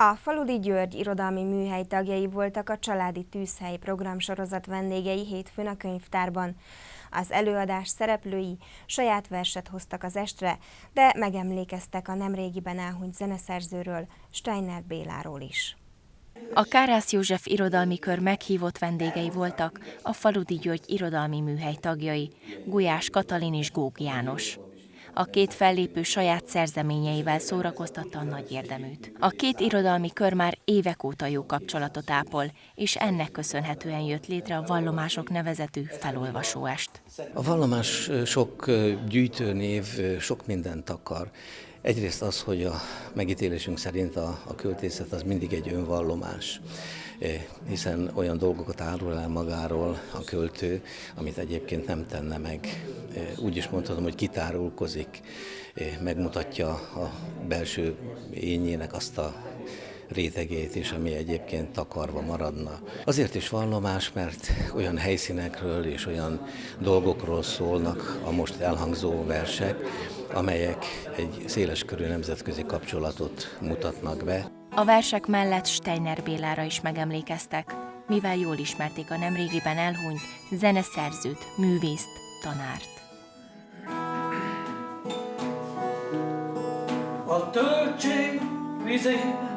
A Faludi György irodalmi műhely tagjai voltak a Családi Tűzhely programsorozat vendégei hétfőn a könyvtárban. Az előadás szereplői saját verset hoztak az estre, de megemlékeztek a nemrégiben elhunyt zeneszerzőről, Steiner Béláról is. A Kárász József irodalmi kör meghívott vendégei voltak a Faludi György irodalmi műhely tagjai, Gulyás Katalin és Góg János. A két fellépő saját szerzeményeivel szórakoztatta a nagy érdeműt. A két irodalmi kör már évek óta jó kapcsolatot ápol, és ennek köszönhetően jött létre a Vallomások nevezetű felolvasóest. A vallomás sok gyűjtőnév sok mindent akar. Egyrészt az, hogy a megítélésünk szerint a költészet az mindig egy önvallomás, hiszen olyan dolgokat árul el magáról a költő, amit egyébként nem tenne meg. Úgy is mondhatom, hogy kitárulkozik, megmutatja a belső énjének azt a rétegét is, ami egyébként takarva maradna. Azért is vallomás, mert olyan helyszínekről és olyan dolgokról szólnak a most elhangzó versek, amelyek egy széleskörű nemzetközi kapcsolatot mutatnak be. A versek mellett Steiner Bélára is megemlékeztek, mivel jól ismerték a nemrégiben elhunyt zeneszerzőt, művészt, tanárt. A töltség vizén